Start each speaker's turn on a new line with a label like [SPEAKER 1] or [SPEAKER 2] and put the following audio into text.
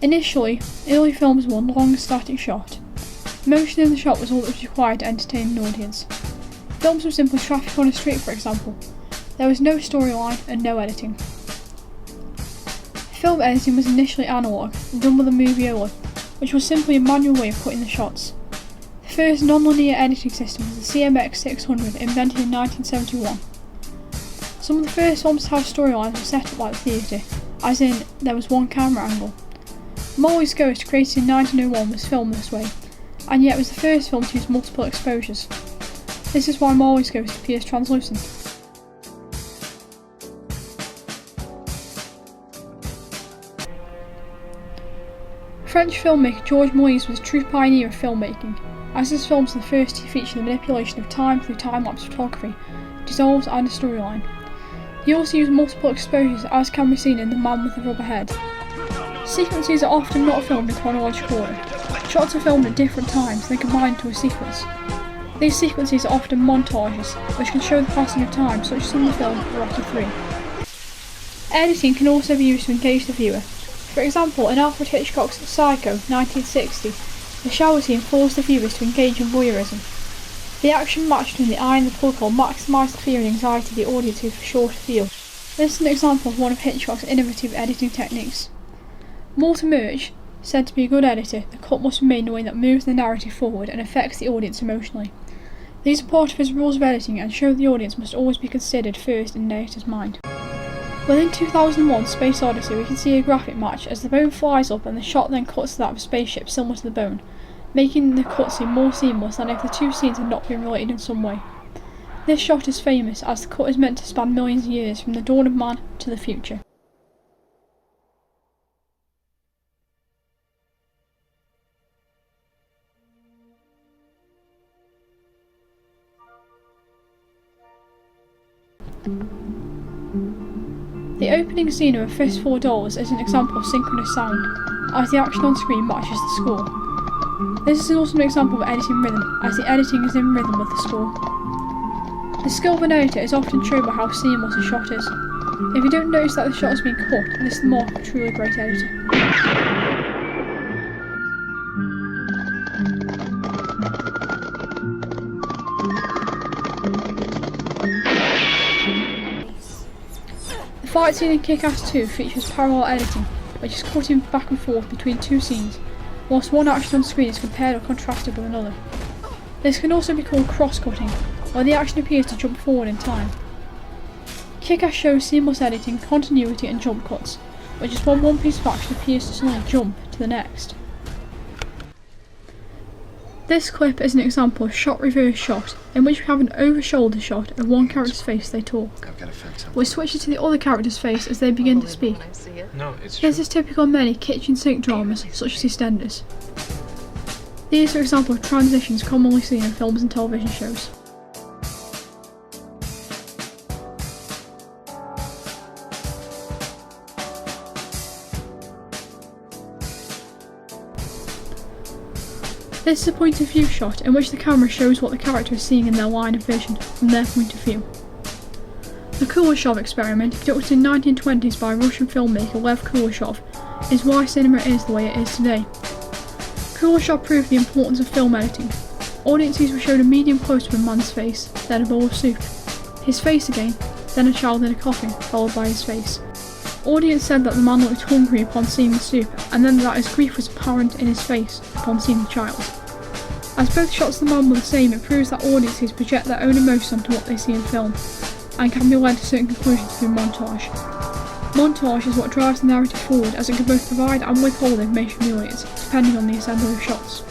[SPEAKER 1] Initially, early films were one long static shot. Motion in the shot was all that was required to entertain an audience. Films were simply traffic on a street, for example. There was no storyline and no editing. Film editing was initially analogue, done with a moviola, which was simply a manual way of cutting the shots. The first non-linear editing system was the CMX600, invented in 1971. Some of the first films to have storylines were set up like the theatre, as in, there was one camera angle. Molly's Ghost, created in 1901, was filmed this way, and yet was the first film to use multiple exposures. This is why Molly's Ghost appears translucent. French filmmaker Georges Méliès was a true pioneer of filmmaking, as his films are the first to feature the manipulation of time through time-lapse photography, dissolves and a storyline. He also used multiple exposures, as can be seen in The Man with the Rubber Head. Sequences are often not filmed in chronological order. Shots are filmed at different times and then combined into a sequence. These sequences are often montages, which can show the passing of time, such as in the film Rocky III. Editing can also be used to engage the viewer. For example, in Alfred Hitchcock's Psycho, 1960, the shower scene forced the viewers to engage in voyeurism. The action match between the eye and the plug hole maximised the fear and anxiety the audience was sure to feel. This is an example of one of Hitchcock's innovative editing techniques. More to Murch, said to be a good editor, the cut must be made in a way that moves the narrative forward and affects the audience emotionally. These are part of his rules of editing and show the audience must always be considered first in the editor's mind. Within 2001's Space Odyssey, we can see a graphic match as the bone flies up and the shot then cuts to that of a spaceship similar to the bone, making the cutscene more seamless than if the two scenes had not been related in some way. This shot is famous as the cut is meant to span millions of years from the dawn of man to the future. The opening scene of A Fistful of Dollars is an example of synchronous sound, as the action on screen matches the score. This is also an example of editing rhythm, as the editing is in rhythm with the score. The skill of an editor is often shown by how seamless a shot is. If you don't notice that the shot has been cut, this is the mark of a truly great editor. The fight scene in Kick-Ass 2 features parallel editing, which is cutting back and forth between two scenes, whilst one action on screen is compared or contrasted with another. This can also be called cross-cutting, where the action appears to jump forward in time. Kick-Ass shows seamless editing, continuity and jump cuts, which is when one piece of action appears to suddenly jump to the next. This clip is an example of shot reverse shot, in which we have an over-shoulder shot of one character's face as they talk, which switches to the other character's face as they begin to speak. This is typical in many kitchen sink dramas, such as EastEnders. These are examples of transitions commonly seen in films and television shows. This is a point of view shot in which the camera shows what the character is seeing in their line of vision from their point of view. The Kuleshov experiment, conducted in the 1920s by Russian filmmaker Lev Kuleshov, is why cinema is the way it is today. Kuleshov proved the importance of film editing. Audiences were shown a medium close-up of a man's face, then a bowl of soup, his face again, then a child in a coffin, followed by his face. Audience said that the man looked hungry upon seeing the soup, and then that his grief was apparent in his face upon seeing the child. As both shots of the man were the same, it proves that audiences project their own emotions onto what they see in film, and can be led to certain conclusions through montage. Montage is what drives the narrative forward, as it can both provide and withhold information from the audience, depending on the assembly of shots.